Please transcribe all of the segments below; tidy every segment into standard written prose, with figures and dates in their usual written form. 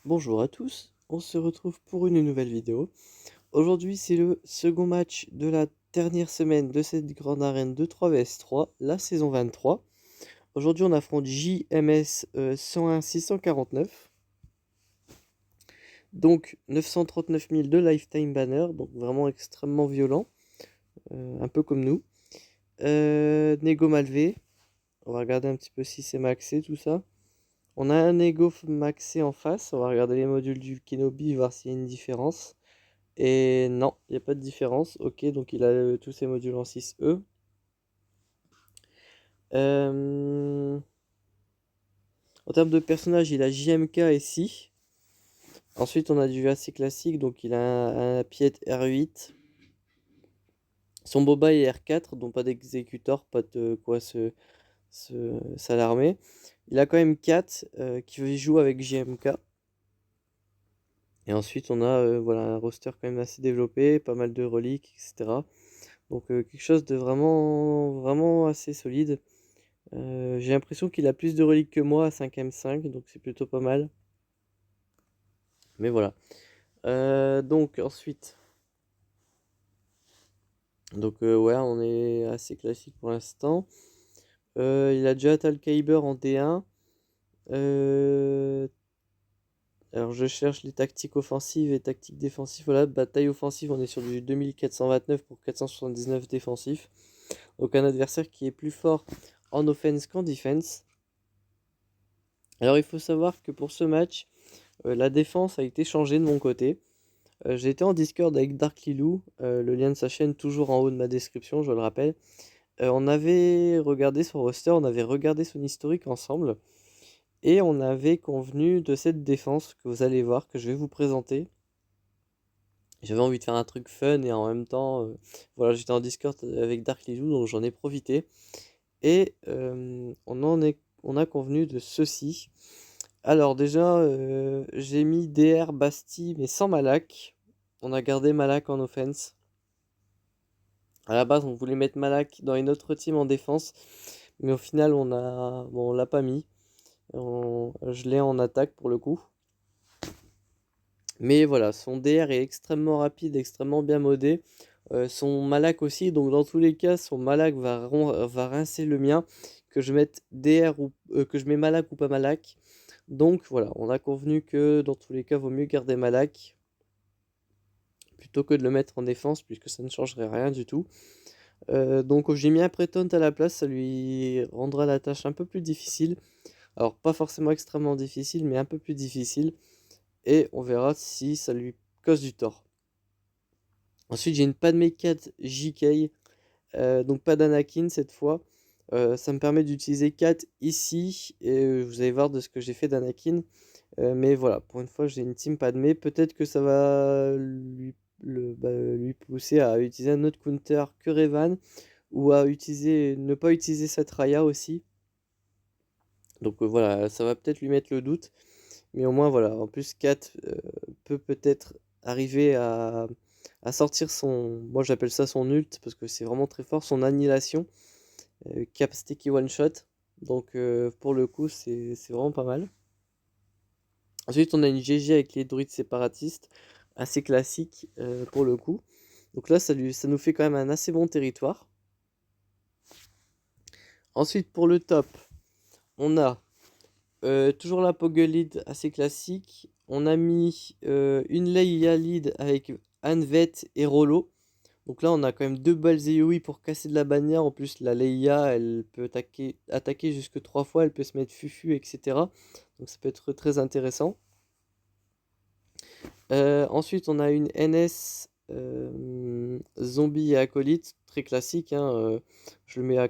Bonjour à tous, on se retrouve pour une nouvelle vidéo. Aujourd'hui, c'est le second match de la dernière semaine de cette grande arène de 3 vs 3, la saison 23. Aujourd'hui, on affronte JMS 101 649. Donc 939 000 de lifetime banner, donc vraiment extrêmement violent, un peu comme nous. Nego Malvé, on va regarder un petit peu si c'est maxé tout ça. On a un Ego maxé en face, on va regarder les modules du Kenobi, voir s'il y a une différence. Et non, il n'y a pas de différence. Ok, donc il a tous ses modules en 6E. Euh, En termes de personnage, il a JMK et Si. Ensuite, on a du assez classique, donc il a un Piet R8. Son Boba est R4, donc pas d'exécuteur, pas de quoi s'alarmer. Il a quand même 4 qui joue avec JMK. Et ensuite, on a voilà, un roster quand même assez développé, pas mal de reliques, etc. Donc quelque chose de vraiment, vraiment assez solide. J'ai l'impression qu'il a plus de reliques que moi à 5m5, donc c'est plutôt pas mal. Mais voilà. Donc ensuite, ouais, on est assez classique pour l'instant. Il a déjà Tal Kyber en D1. Euh, alors je cherche les tactiques offensives et tactiques défensives. Voilà, bataille offensive, on est sur du 2429 pour 479 défensif. Donc un adversaire qui est plus fort en offense qu'en defense. Alors il faut savoir que pour ce match, la défense a été changée de mon côté. J'ai été en Discord avec Dark Lilou, le lien de sa chaîne toujours en haut de ma description, je le rappelle. On avait regardé son roster, on avait regardé son historique ensemble, et on avait convenu de cette défense que vous allez voir, que je vais vous présenter. J'avais envie de faire un truc fun et en même temps, voilà, j'étais en Discord avec Dark Lilou, donc j'en ai profité. Et on a convenu de ceci. Alors déjà, j'ai mis DR Basti, mais sans Malak. On a gardé Malak en offense. À la base, on voulait mettre Malak dans une autre team en défense, mais au final, bon, on l'a pas mis. Je l'ai en attaque pour le coup. Mais voilà, son DR est extrêmement rapide, extrêmement bien modé. Son Malak aussi, donc dans tous les cas, son Malak va rincer le mien, que je mette DR ou que je mets Malak ou pas Malak. Donc voilà, on a convenu que dans tous les cas, vaut mieux garder Malak plutôt que de le mettre en défense, puisque ça ne changerait rien du tout. Donc j'ai mis un Breton à la place, ça lui rendra la tâche un peu plus difficile. Alors pas forcément extrêmement difficile, mais un peu plus difficile. Et on verra si ça lui cause du tort. Ensuite j'ai une Padmé 4 JK, donc pas d'Anakin cette fois. Ça me permet d'utiliser 4 ici, et vous allez voir de ce que j'ai fait d'Anakin. Mais voilà, pour une fois j'ai une team Padmé. Peut-être que ça va lui pousser à utiliser un autre counter que Revan, ou à ne pas utiliser cette Raya aussi. Donc voilà, ça va peut-être lui mettre le doute. Mais au moins voilà, en plus 4 peut peut-être arriver à sortir son... Moi j'appelle ça son ult, parce que c'est vraiment très fort, son annihilation. Cap sticky one shot. Donc pour le coup c'est vraiment pas mal. Ensuite on a une GG avec les druides séparatistes, assez classique pour le coup. Donc là ça nous fait quand même un assez bon territoire. Ensuite pour le top, on a toujours la Poggle lead assez classique. On a mis une Leia lead avec Anvet et Rollo. Donc là, on a quand même deux balles EOI pour casser de la bannière. En plus, la Leia, elle peut attaquer jusque 3 fois. Elle peut se mettre fufu, etc. Donc ça peut être très intéressant. Ensuite, on a une NS zombie et acolyte, très classique, hein, je le mets à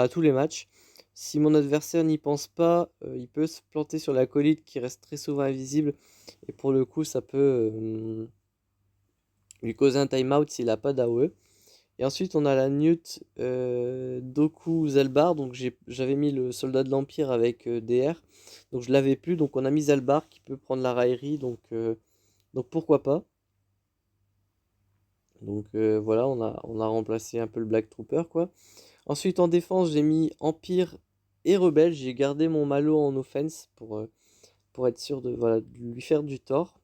tous les matchs. Si mon adversaire n'y pense pas, il peut se planter sur l'acolyte qui reste très souvent invisible. Et pour le coup, ça peut lui causer un timeout s'il n'a pas d'AOE. Et ensuite, on a la Newt Doku Zalbar. Donc j'avais mis le soldat de l'Empire avec DR. Donc je l'avais plus. Donc on a mis Zalbar qui peut prendre la raillerie. Donc pourquoi pas. Donc voilà, on a remplacé un peu le Black Trooper, quoi. Ensuite, en défense, j'ai mis Empire et Rebelle. J'ai gardé mon Malo en offense pour être sûr de, voilà, de lui faire du tort.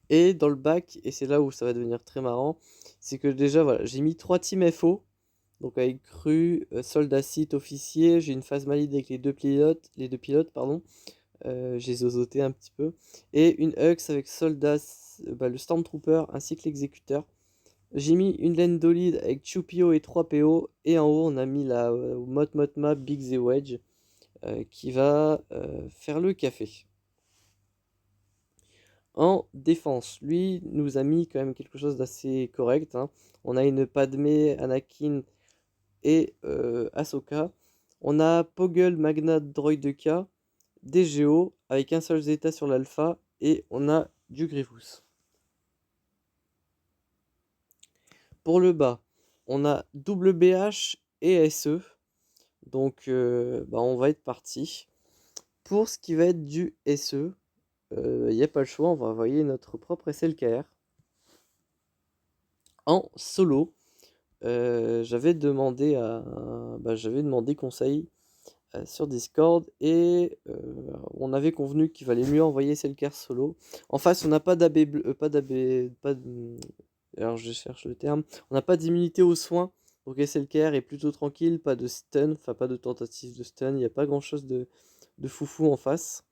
Et dans le bac, et c'est là où ça va devenir très marrant, c'est que déjà, voilà, j'ai mis 3 teams FO, donc avec Cru, Soldat Sith, Officier. J'ai une phase valide avec les deux pilotes, pardon. J'ai zozoté un petit peu. Et une Hux avec Soldat, le Stormtrooper ainsi que l'exécuteur. J'ai mis une laine d'Olid avec Chupio et 3 PO. Et en haut, on a mis la Motma Big Z Wedge qui va faire le café. En défense, lui nous a mis quand même quelque chose d'assez correct, hein. On a une Padmé, Anakin et Ahsoka. On a Poggle, Magna, Droid K, des Géos avec un seul Zeta sur l'alpha et on a du Grievous. Pour le bas, on a WBH et SE. Donc on va être parti. Pour ce qui va être du SE, il n'y a pas le choix, on va envoyer notre propre SLKR. En solo, j'avais demandé conseil sur Discord et on avait convenu qu'il valait mieux envoyer SLKR solo. En face, on n'a pas d'AB, pas d'AB, pas de, alors je cherche le terme, on n'a pas d'immunité aux soins, donc SLKR est plutôt tranquille, pas de stun, enfin pas de tentative de stun, il n'y a pas grand chose de foufou en face.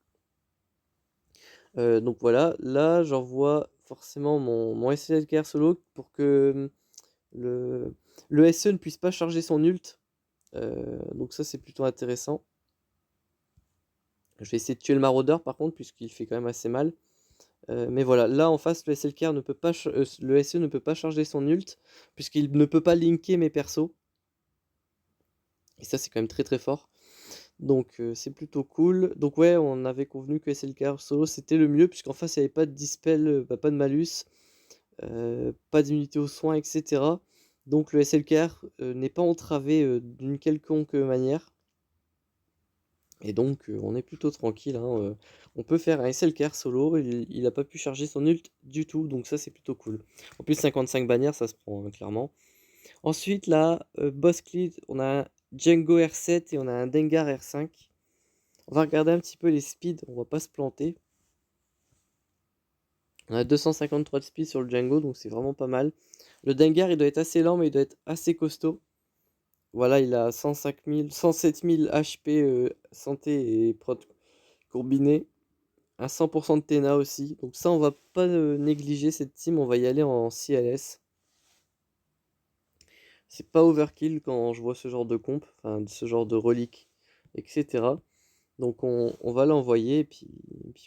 Donc voilà, là j'envoie forcément mon SLKR solo pour que le, le SE ne puisse pas charger son ult. Donc ça c'est plutôt intéressant. Je vais essayer de tuer le maraudeur par contre, puisqu'il fait quand même assez mal. Mais voilà, là en face, le SLKR ne peut pas le SE ne peut pas charger son ult, puisqu'il ne peut pas linker mes persos. Et ça c'est quand même très très fort. Donc c'est plutôt cool. Donc ouais, on avait convenu que SLKR solo c'était le mieux, puisqu'en face il n'y avait pas de dispel, pas de malus, pas d'immunité aux soins, etc. Donc le SLKR n'est pas entravé d'une quelconque manière. Et donc on est plutôt tranquille, hein, on peut faire un SLKR solo, il a pas pu charger son ult du tout, donc ça c'est plutôt cool. En plus 55 bannières, ça se prend, hein, clairement. Ensuite là, boss clead, on a un Django R7 et on a un Dengar R5. On va regarder un petit peu les speeds, on va pas se planter. On a 253 de speed sur le Django, donc c'est vraiment pas mal. Le Dengar, il doit être assez lent, mais il doit être assez costaud. Voilà, il a 105 000, 107 000 HP santé et prot combiné. À 100% de Tena aussi. Donc ça, on va pas négliger cette team, on va y aller en CLS. C'est pas overkill quand je vois ce genre de comp, enfin ce genre de relique, etc. Donc on va l'envoyer, et puis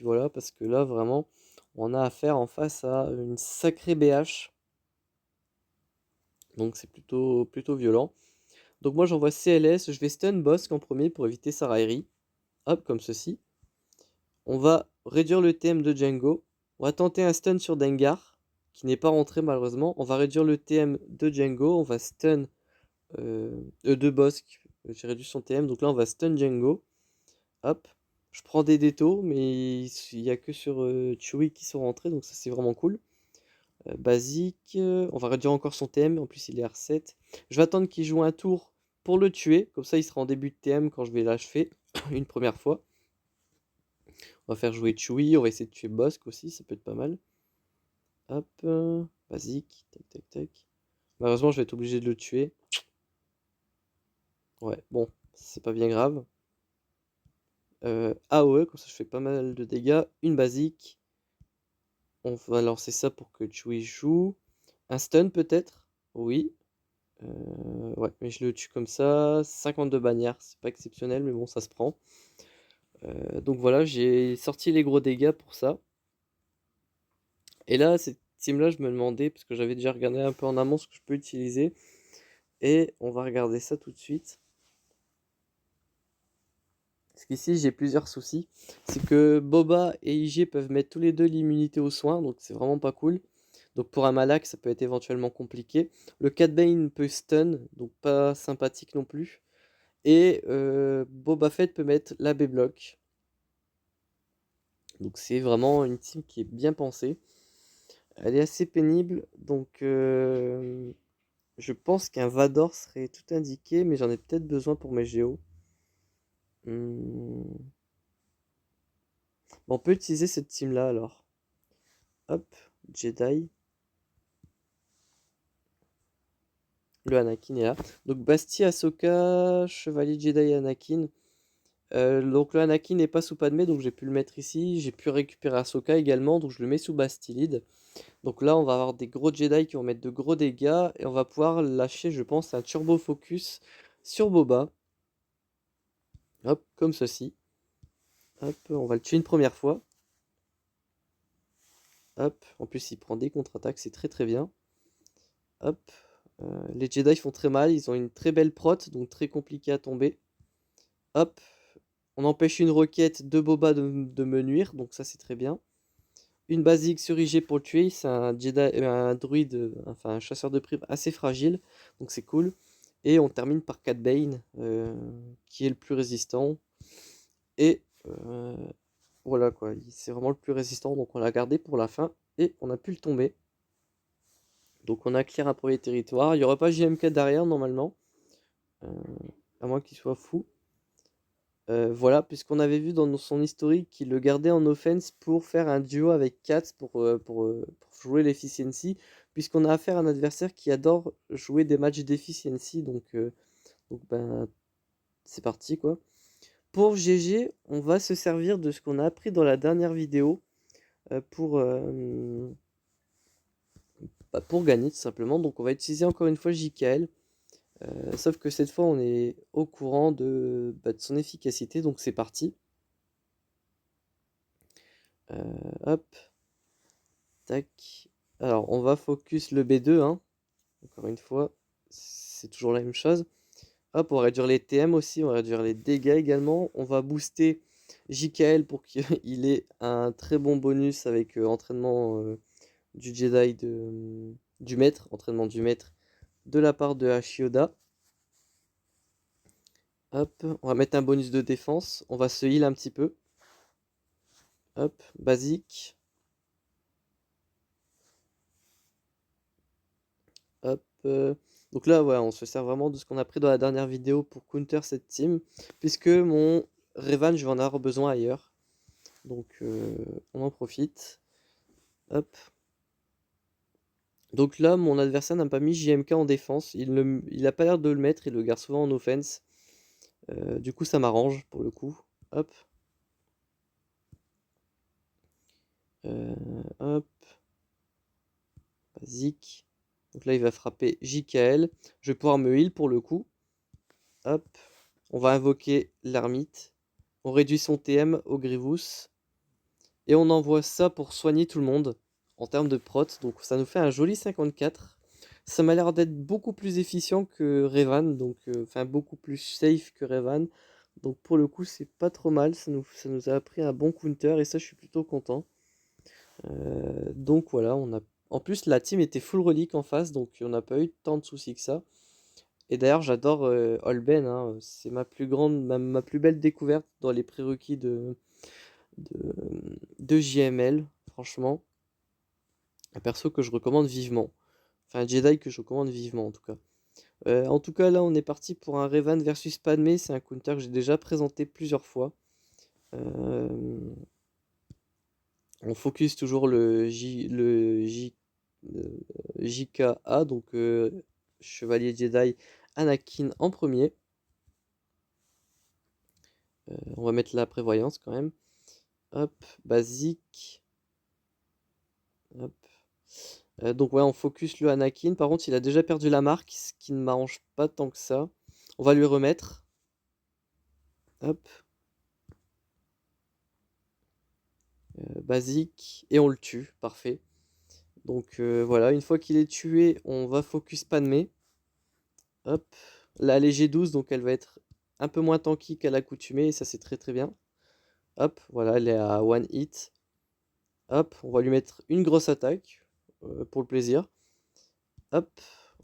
voilà, parce que là, vraiment, on a affaire en face à une sacrée BH. Donc c'est plutôt violent. Donc moi, j'envoie CLS, je vais stun Bossk en premier pour éviter sa raillerie. Hop, comme ceci. On va réduire le TM de Django. On va tenter un stun sur Dengar, qui n'est pas rentré malheureusement. On va réduire le TM de Django. On va stun de Bossk. J'ai réduit son TM. Donc là, on va stun Django. Hop. Je prends des détos, mais il n'y a que sur Chewie qui sont rentrés. Donc ça, c'est vraiment cool. Basique. On va réduire encore son TM. En plus, il est R7. Je vais attendre qu'il joue un tour pour le tuer. Comme ça, il sera en début de TM quand je vais l'achever une première fois. On va faire jouer Chewie, on va essayer de tuer Bossk aussi, ça peut être pas mal. Hop, basique, tac tac tac. Malheureusement, je vais être obligé de le tuer. Ouais, bon, c'est pas bien grave. AOE, comme ça je fais pas mal de dégâts. Une basique. On va lancer ça pour que Chewie joue. Un stun peut-être? Oui. Ouais, mais je le tue comme ça. 52 bannières, c'est pas exceptionnel, mais bon, ça se prend. Donc voilà, j'ai sorti les gros dégâts pour ça. Et là, cette team-là, je me demandais, parce que j'avais déjà regardé un peu en amont ce que je peux utiliser. Et on va regarder ça tout de suite. Parce qu'ici, j'ai plusieurs soucis. C'est que Boba et IG peuvent mettre tous les deux l'immunité aux soins, donc c'est vraiment pas cool. Donc pour un Malak, ça peut être éventuellement compliqué. Le Cat Bane peut stun, donc pas sympathique non plus. Et Boba Fett peut mettre la B-Block. Donc c'est vraiment une team qui est bien pensée. Elle est assez pénible, donc je pense qu'un Vador serait tout indiqué, mais j'en ai peut-être besoin pour mes géos. Hmm. On peut utiliser cette team-là alors. Hop, Jedi. Le Anakin est là. Donc Basti, Ahsoka, Chevalier Jedi et Anakin. Donc le Anakin n'est pas sous Padmé, donc j'ai pu le mettre ici. J'ai pu récupérer Ahsoka également, donc je le mets sous Bastillide. Donc là, on va avoir des gros Jedi qui vont mettre de gros dégâts. Et on va pouvoir lâcher, je pense, un turbo focus sur Boba. Hop, comme ceci. Hop, on va le tuer une première fois. Hop, en plus il prend des contre-attaques, c'est très très bien. Hop, les Jedi font très mal, ils ont une très belle prot, donc très compliqué à tomber. Hop, on empêche une roquette de Boba de me nuire, donc ça c'est très bien. Une basique sur IG pour le tuer, c'est un Jedi, un druide, enfin un chasseur de primes assez fragile, donc c'est cool. Et on termine par Cad Bane, qui est le plus résistant. Et voilà quoi, c'est vraiment le plus résistant, donc on l'a gardé pour la fin et on a pu le tomber. Donc on a clear un premier territoire. Il n'y aura pas JMK derrière normalement, euh, à moins qu'il soit fou. Voilà, puisqu'on avait vu dans son historique qu'il le gardait en offense pour faire un duo avec Katz pour jouer l'efficiency, puisqu'on a affaire à un adversaire qui adore jouer des matchs d'efficiency, donc ben c'est parti quoi. Pour GG, on va se servir de ce qu'on a appris dans la dernière vidéo pour gagner tout simplement. Donc on va utiliser encore une fois JKL. Sauf que cette fois, on est au courant de son efficacité, donc c'est parti. Hop, tac. Alors, on va focus le B2, hein. Encore une fois, c'est toujours la même chose. Hop, on va réduire les TM aussi, on va réduire les dégâts également. On va booster JKL pour qu'il ait un très bon bonus avec entraînement du Jedi du maître, entraînement du maître de la part de Hashioda. Hop, on va mettre un bonus de défense. On va se heal un petit peu. Hop, basique. Hop. Donc là, voilà, on se sert vraiment de ce qu'on a pris dans la dernière vidéo pour counter cette team. Puisque mon Revan, je vais en avoir besoin ailleurs. Donc on en profite. Hop. Donc là, mon adversaire n'a pas mis JMK en défense. Il a pas l'air de le mettre, il le garde souvent en offense. Du coup, ça m'arrange pour le coup. Hop. Hop. Basique. Donc là, il va frapper JKL. Je vais pouvoir me heal pour le coup. Hop. On va invoquer l'ermite. On réduit son TM au Grievous. Et on envoie ça pour soigner tout le monde en termes de prot. Donc ça nous fait un joli 54. Ça m'a l'air d'être beaucoup plus efficient que Revan. Donc enfin beaucoup plus safe que Revan. Donc pour le coup c'est pas trop mal. Ça nous a appris un bon counter. Et ça je suis plutôt content. Donc voilà, en plus la team était full relique en face. Donc on n'a pas eu tant de soucis que ça. Et d'ailleurs, j'adore Holben, hein, c'est ma plus belle découverte dans les prérequis de, de JML, franchement. Un perso que je recommande vivement. Enfin, un Jedi que je recommande vivement, en tout cas. En tout cas, là, on est parti pour un Revan versus Padmé. C'est un counter que j'ai déjà présenté plusieurs fois. Euh, on focus toujours JKA, donc Chevalier Jedi Anakin en premier. On va mettre la prévoyance quand même. Hop, basique. Hop. Donc ouais, on focus le Anakin. Par contre, il a déjà perdu la marque, ce qui ne m'arrange pas tant que ça. On va lui remettre. Hop. Basique. Et on le tue. Parfait. Donc voilà, une fois qu'il est tué, on va focus Padmé. Hop. La léger 12, donc elle va être un peu moins tanky qu'à l'accoutumée. Et ça, c'est très très bien. Hop, voilà, elle est à one hit. Hop, on va lui mettre une grosse attaque pour le plaisir. Hop,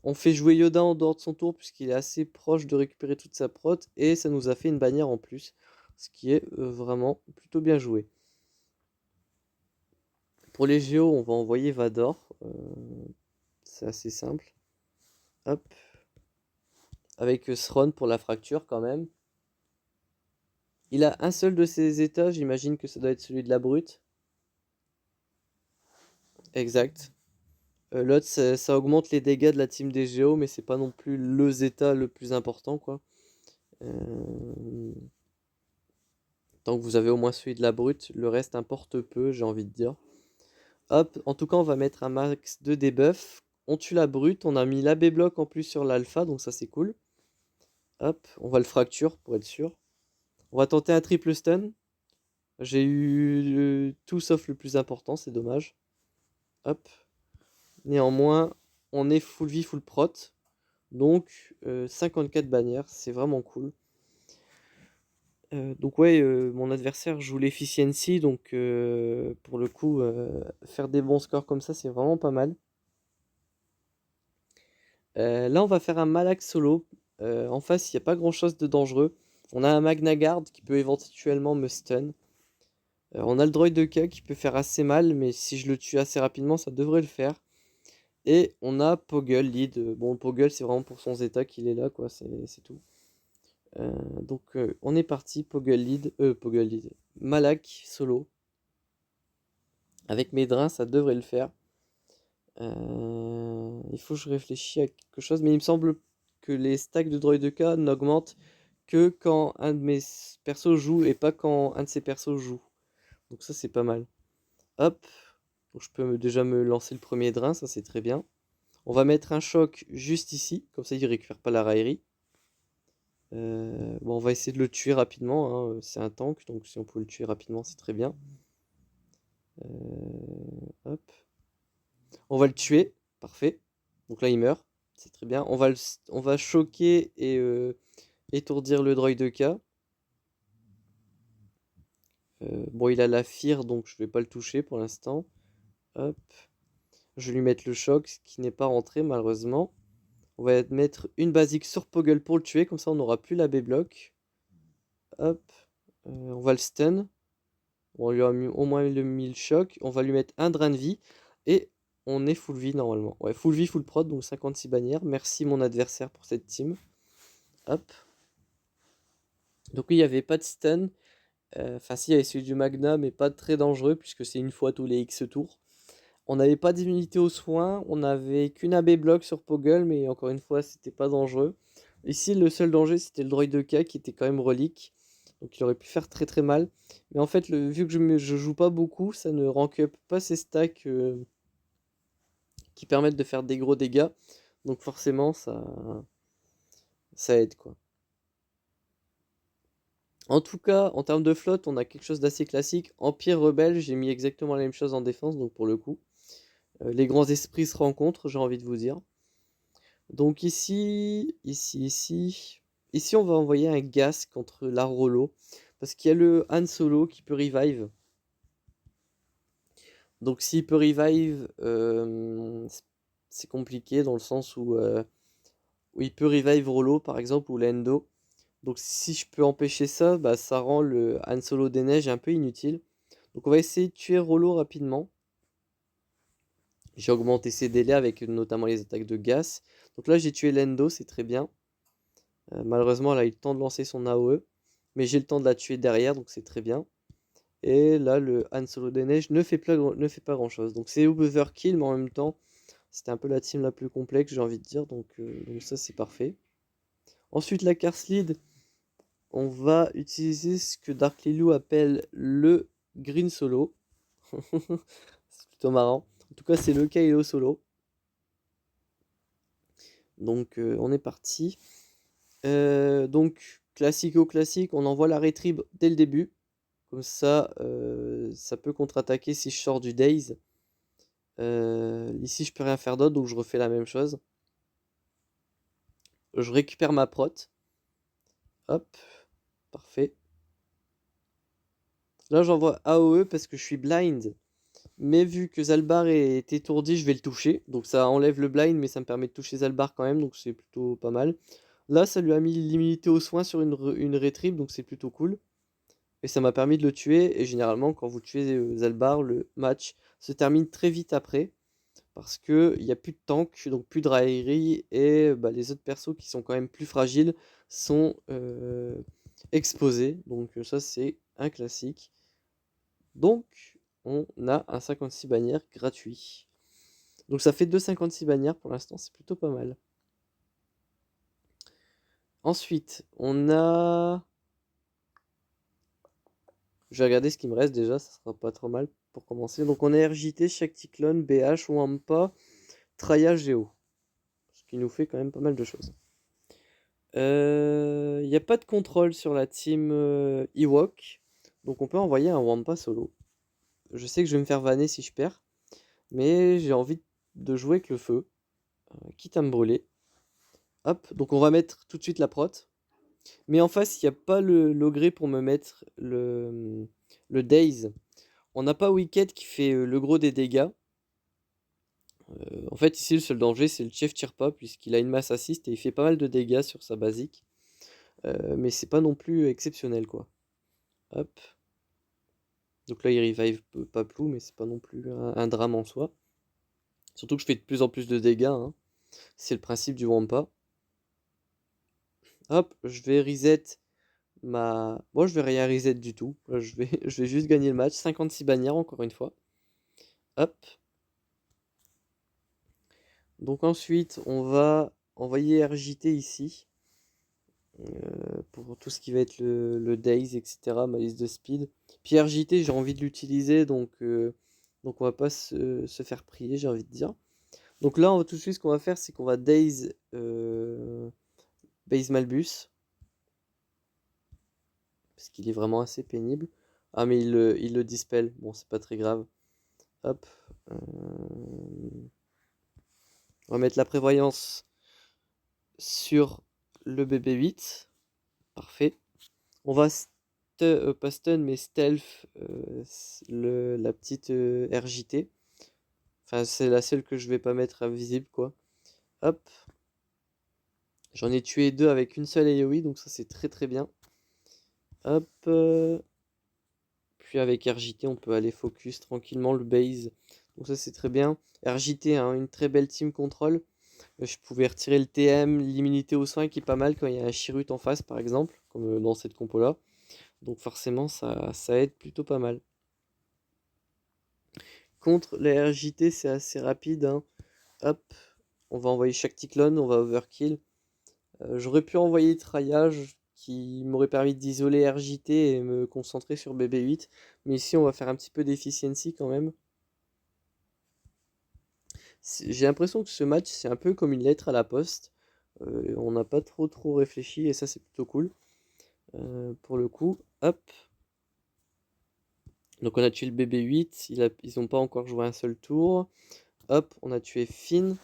on fait jouer Yoda en dehors de son tour puisqu'il est assez proche de récupérer toute sa prot et ça nous a fait une bannière en plus, ce qui est vraiment plutôt bien joué. Pour les géos, on va envoyer Vador, c'est assez simple. Hop, avec Thrawn pour la fracture quand même. Il a un seul de ses états, j'imagine que ça doit être celui de la brute. Exact. L'autre, ça augmente les dégâts de la team des Géos, mais c'est pas non plus le Zeta le plus important, quoi. Tant que vous avez au moins celui de la brute, le reste importe peu, j'ai envie de dire. Hop, en tout cas, on va mettre un max de debuff. On tue la brute, on a mis l'AB block en plus sur l'alpha, donc ça c'est cool. Hop, on va le fracture pour être sûr. On va tenter un triple stun. J'ai eu tout sauf le plus important, c'est dommage. Hop. Néanmoins, on est full vie, full prot. Donc 54 bannières, c'est vraiment cool. Donc ouais, mon adversaire joue l'efficiency, donc pour le coup, faire des bons scores comme ça, c'est vraiment pas mal. Là, on va faire un Malak solo. En face, il n'y a pas grand-chose de dangereux. On a un Magna Guard qui peut éventuellement me stun. On a le droid de K qui peut faire assez mal, mais si je le tue assez rapidement, ça devrait le faire. Et on a Poggle lead. Bon, Poggle, c'est vraiment pour son Zeta qu'il est là, quoi, c'est tout. Donc, on est parti. Poggle lead. Poggle lead. Malak solo. Avec mes drains, ça devrait le faire. Il faut que je réfléchisse à quelque chose, mais il me semble que les stacks de droid de K n'augmentent que quand un de mes persos joue et pas quand un de ses persos joue. Donc ça c'est pas mal. Hop, donc je peux déjà me lancer le premier drain, ça c'est très bien. On va mettre un choc juste ici, comme ça il récupère pas la raillerie. Bon, on va essayer de le tuer rapidement, hein. C'est un tank, donc si on peut le tuer rapidement c'est très bien. Hop. On va le tuer, parfait. Donc là il meurt, c'est très bien. On va choquer et étourdir le droid de K. Bon, il a la fear, donc je vais pas le toucher pour l'instant. Hop. Je vais lui mettre le choc, ce qui n'est pas rentré malheureusement. On va mettre une basique sur Poggle pour le tuer, comme ça on n'aura plus la B-block. Hop. On va le stun. On lui a mis, au moins mis le choc. On va lui mettre un drain de vie. Et on est full vie normalement. Ouais, full vie, full prod, donc 56 bannières. Merci mon adversaire pour cette team. Hop. Donc oui, il n'y avait pas de stun. Enfin si, il y avait celui du Magna, mais pas très dangereux, puisque c'est une fois tous les X tours. On n'avait pas d'immunité aux soins, on n'avait qu'une AB block sur Poggle, mais encore une fois, c'était pas dangereux. Ici, le seul danger, c'était le droid de K qui était quand même relique. Donc il aurait pu faire très très mal. Mais en fait, vu que je joue pas beaucoup, ça ne rank up pas ces stacks qui permettent de faire des gros dégâts. Donc forcément, ça aide quoi. En tout cas, en termes de flotte, on a quelque chose d'assez classique. Empire rebelle, j'ai mis exactement la même chose en défense, donc pour le coup. Les grands esprits se rencontrent, j'ai envie de vous dire. Donc ici, on va envoyer un gas contre la Rollo. Parce qu'il y a le Han Solo qui peut revive. Donc s'il peut revive, c'est compliqué dans le sens où il peut revive Rollo par exemple ou Lando. Donc si je peux empêcher ça, bah, ça rend le Han Solo des neiges un peu inutile. Donc on va essayer de tuer Rollo rapidement. J'ai augmenté ses délais avec notamment les attaques de gaz. Donc là j'ai tué Lando, c'est très bien. Malheureusement elle a eu le temps de lancer son AOE. Mais j'ai le temps de la tuer derrière, donc c'est très bien. Et là le Han Solo des neiges ne fait pas grand chose. Donc c'est overkill, mais en même temps c'était un peu la team la plus complexe, j'ai envie de dire. Donc ça c'est parfait. Ensuite la Cars Lead, on va utiliser ce que Dark Lilou appelle le Green Solo. C'est plutôt marrant. En tout cas, c'est le Kylo Solo. Donc, on est parti. Donc, classique, on envoie la rétrib dès le début. Comme ça, ça peut contre-attaquer si je sors du Daze. Ici, je peux rien faire d'autre, donc je refais la même chose. Je récupère ma prot. Hop, parfait. Là, j'envoie AOE parce que je suis blind. Mais vu que Zalbar est étourdi, je vais le toucher. Donc ça enlève le blind, mais ça me permet de toucher Zalbar quand même. Donc c'est plutôt pas mal. Là, ça lui a mis l'immunité aux soins sur une rétrib. Donc c'est plutôt cool. Et ça m'a permis de le tuer. Et généralement, quand vous tuez Zalbar, le match se termine très vite après. Parce qu'il n'y a plus de tank, donc plus de raillerie. Et bah, les autres persos qui sont quand même plus fragiles sont exposé. Donc ça c'est un classique. Donc on a un 56 bannières gratuit. Donc ça fait 2,56 bannières pour l'instant, c'est plutôt pas mal. Ensuite, on a... Je vais regarder ce qui me reste déjà, ça sera pas trop mal pour commencer. Donc on a RJT, Shakticlone, BH, Wampa, Traya, Geo. Ce qui nous fait quand même pas mal de choses. Il n'y a pas de contrôle sur la team Ewok. Donc on peut envoyer un Wampa solo. Je sais que je vais me faire vanner si je perds. Mais j'ai envie de jouer avec le feu. Quitte à me brûler. Hop, donc on va mettre tout de suite la prot. Mais en face, il n'y a pas l'ogré pour me mettre le Daze. On n'a pas Wicked qui fait le gros des dégâts. En fait, ici, le seul danger, c'est le chef tire pas, puisqu'il a une masse assist et il fait pas mal de dégâts sur sa basique. Mais c'est pas non plus exceptionnel, quoi. Hop. Donc là, il revive pas plou, mais c'est pas non plus un drame en soi. Surtout que je fais de plus en plus de dégâts, hein. C'est le principe du Wampa. Hop, je vais reset ma... Moi, je vais rien reset du tout. Je vais juste gagner le match. 56 bannières, encore une fois. Hop. Donc ensuite, on va envoyer RJT ici. Pour tout ce qui va être le Daze, etc. Ma liste de speed. Puis RJT, j'ai envie de l'utiliser, donc on va pas se faire prier, j'ai envie de dire. Donc là, tout de suite, ce qu'on va faire, c'est qu'on va Daze Base Malbus. Parce qu'il est vraiment assez pénible. Ah, mais il le dispel. Bon, c'est pas très grave. Hop. On va mettre la prévoyance sur le BB8. Parfait. On va pas stun, mais stealth la petite RJT. Enfin, c'est la seule que je vais pas mettre invisible, quoi. Hop. J'en ai tué 2 avec une seule AoE, donc ça c'est très très bien. Hop. Puis avec RJT, on peut aller focus tranquillement le base. Donc ça c'est très bien. RJT, hein, une très belle team control. Je pouvais retirer le TM, l'immunité aux soins qui est pas mal quand il y a un Chirrut en face, par exemple, comme dans cette compo là. Donc forcément, ça aide plutôt pas mal. Contre la RJT, c'est assez rapide, hein. Hop, on va envoyer chaque Cyclone, on va overkill. J'aurais pu envoyer Traillage qui m'aurait permis d'isoler RJT et me concentrer sur BB8. Mais ici, on va faire un petit peu d'efficiency quand même. J'ai l'impression que ce match, c'est un peu comme une lettre à la poste. On n'a pas trop réfléchi et ça, c'est plutôt cool. Pour le coup, hop. Donc on a tué le BB8, ils n'ont pas encore joué un seul tour. Hop, on a tué Finn.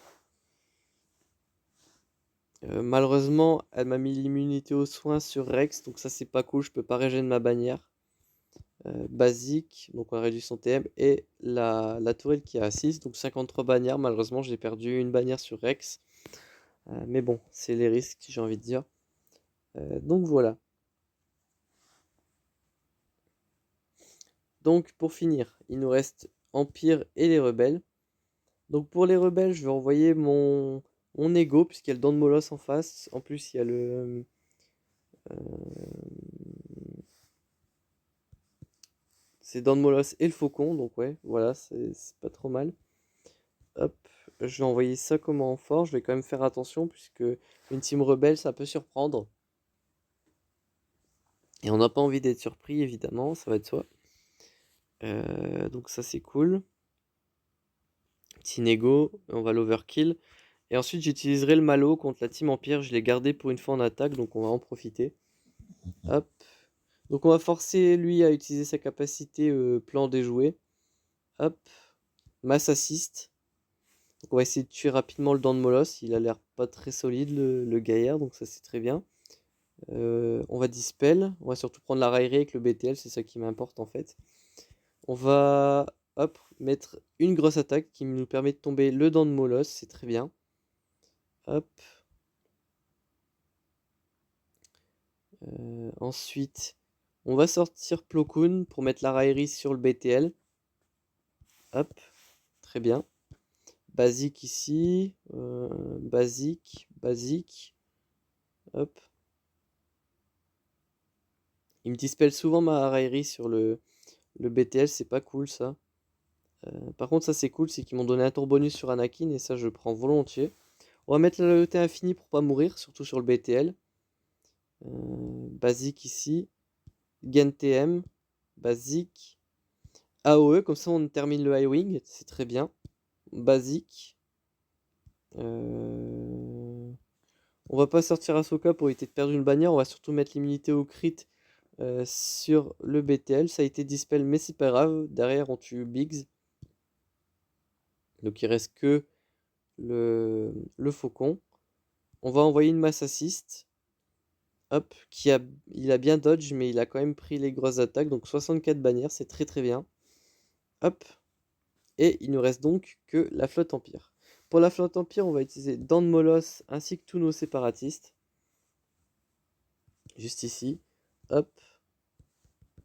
Malheureusement, elle m'a mis l'immunité aux soins sur Rex, donc ça c'est pas cool, je peux pas régénérer ma bannière. Basique, donc on a réduit son TM, et la tourelle qui a 6, donc 53 bannières. Malheureusement, j'ai perdu une bannière sur Rex. Mais bon, c'est les risques, j'ai envie de dire. Donc voilà. Donc pour finir, il nous reste Empire et les rebelles. Donc pour les rebelles, je vais envoyer mon ego, puisqu'il y a le Don Molos en face. En plus, il y a le... c'est Don Molos et le Faucon, donc ouais, voilà, c'est pas trop mal. Hop, je vais envoyer ça comme renfort. Je vais quand même faire attention, puisque une team rebelle, ça peut surprendre. Et on n'a pas envie d'être surpris, évidemment, ça va de soi. Donc ça, c'est cool. Petit nego, on va l'overkill. Et ensuite, j'utiliserai le Malo contre la team Empire. Je l'ai gardé pour une fois en attaque, donc on va en profiter. Hop. Donc on va forcer lui à utiliser sa capacité plan déjoué. Hop. Mass assist. Donc on va essayer de tuer rapidement le dent de Moloss. Il a l'air pas très solide le gaillard, donc ça c'est très bien. On va dispel. On va surtout prendre la raillerie avec le BTL, c'est ça qui m'importe en fait. On va hop, mettre une grosse attaque qui nous permet de tomber le dent de Moloss, c'est très bien. Hop. Ensuite, on va sortir Plo Koon pour mettre la raillerie sur le BTL. Hop, très bien. Basique ici. Basique. Hop. Il me dispelle souvent ma raillerie sur le BTL, c'est pas cool ça. Par contre, ça c'est cool, c'est qu'ils m'ont donné un tour bonus sur Anakin et ça je prends volontiers. On va mettre la loyauté infinie pour pas mourir, surtout sur le BTL. Basique ici. Gain TM. Basique. AOE, comme ça on termine le High Wing, c'est très bien. Basique. On va pas sortir Ahsoka pour éviter de perdre une bannière, on va surtout mettre l'immunité au crit sur le BTL. Ça a été dispel, mais c'est pas grave. Derrière, on tue Biggs. Donc il reste que le faucon. On va envoyer une masse assist. Hop, il a bien dodge, mais il a quand même pris les grosses attaques. Donc 64 bannières, c'est très très bien. Hop. Et il nous reste donc que la flotte Empire. Pour la flotte Empire, on va utiliser Dents de Molosse ainsi que tous nos séparatistes. Juste ici. Hop.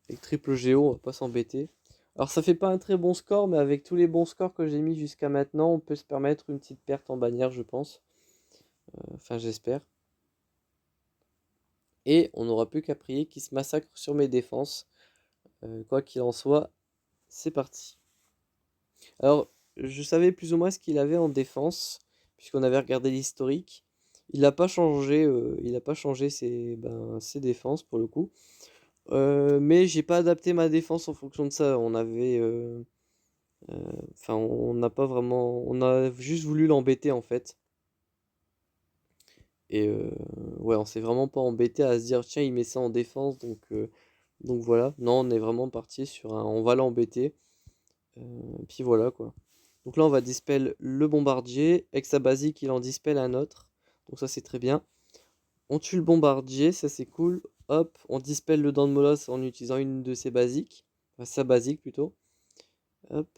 Avec triple géo, on va pas s'embêter. Alors ça fait pas un très bon score, mais avec tous les bons scores que j'ai mis jusqu'à maintenant, on peut se permettre une petite perte en bannière, je pense. Enfin, j'espère. Et on n'aura plus qu'à prier qu'il se massacre sur mes défenses. Quoi qu'il en soit, c'est parti. Alors, je savais plus ou moins ce qu'il avait en défense, puisqu'on avait regardé l'historique. Il n'a pas changé, ses défenses pour le coup. Mais j'ai pas adapté ma défense en fonction de ça. Enfin, on n'a pas vraiment, on a juste voulu l'embêter en fait. Et ouais, on s'est vraiment pas embêté à se dire tiens, il met ça en défense, donc voilà. Non, on est vraiment parti sur un, on va l'embêter. Puis voilà quoi. Donc là, on va dispel le bombardier. Avec sa basique, il en dispel un autre. Donc ça, c'est très bien. On tue le bombardier, ça c'est cool. Hop, on dispel le dent de molosse en utilisant une de ses basiques. Enfin, sa basique plutôt. Hop.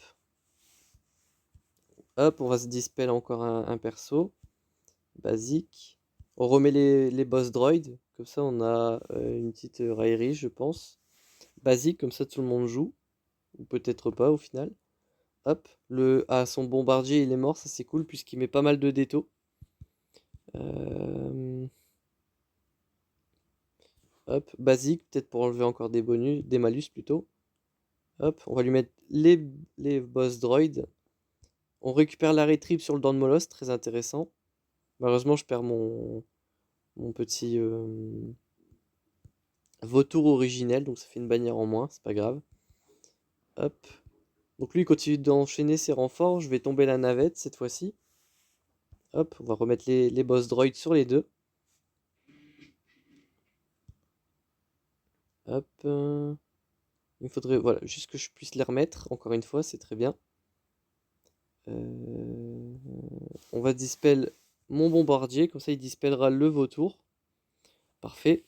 Hop, on va se dispel encore un perso. Basique. On remet les boss droids. Comme ça, on a une petite raillerie, je pense. Basique, comme ça tout le monde joue. Ou peut-être pas au final. Hop, son bombardier il est mort, ça c'est cool puisqu'il met pas mal de détos. Hop, basique, peut-être pour enlever encore des bonus, des malus plutôt. Hop, on va lui mettre les boss droids. On récupère l'arrêt trip sur le dent de molosse, très intéressant. Malheureusement, je perds mon petit vautour originel, donc ça fait une bannière en moins, c'est pas grave. Hop. Donc lui, il continue d'enchaîner ses renforts. Je vais tomber la navette cette fois-ci. Hop, on va remettre les boss droids sur les deux. Hop. Il faudrait, voilà, juste que je puisse les remettre, encore une fois, c'est très bien. On va dispel mon bombardier, comme ça il dispellera le vautour. Parfait.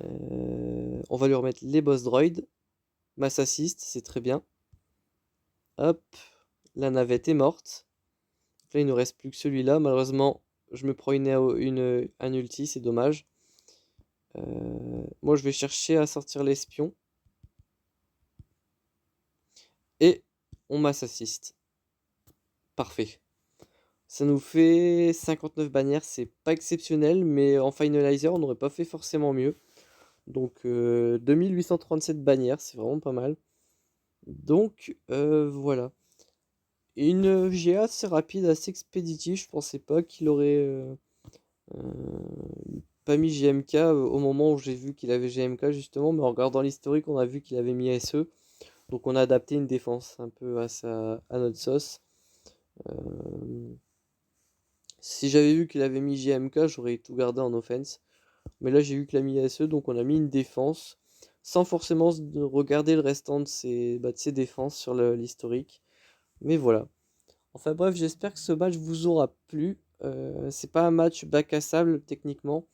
On va lui remettre les boss droids. Mass assist, c'est très bien. Hop, la navette est morte. Là, il ne nous reste plus que celui-là. Malheureusement, je me prends un ulti, c'est dommage. Moi, je vais chercher à sortir l'espion. Et on mass assist. Parfait. Ça nous fait 59 bannières, c'est pas exceptionnel, mais en finalizer, on n'aurait pas fait forcément mieux. Donc 2837 bannières, c'est vraiment pas mal. Donc voilà. Une GA assez rapide, assez expéditive. Je pensais pas qu'il aurait pas mis GMK au moment où j'ai vu qu'il avait GMK justement, mais en regardant l'historique, on a vu qu'il avait mis SE. Donc on a adapté une défense un peu à notre sauce. Si j'avais vu qu'il avait mis GMK, j'aurais tout gardé en offense. Mais là, j'ai vu qu'il a mis SE, donc on a mis une défense. Sans forcément regarder le restant de ses défenses sur l'historique. Mais voilà. Enfin bref, j'espère que ce match vous aura plu. C'est pas un match bac à sable techniquement,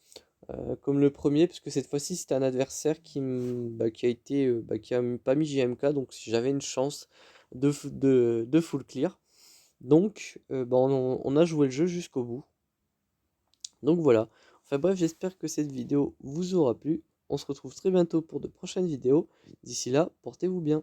comme le premier, puisque cette fois-ci c'était un adversaire qui a été, qui a pas mis JMK, donc j'avais une chance de full clear. Donc on a joué le jeu jusqu'au bout. Donc voilà. Enfin bref, j'espère que cette vidéo vous aura plu. On se retrouve très bientôt pour de prochaines vidéos. D'ici là, portez-vous bien.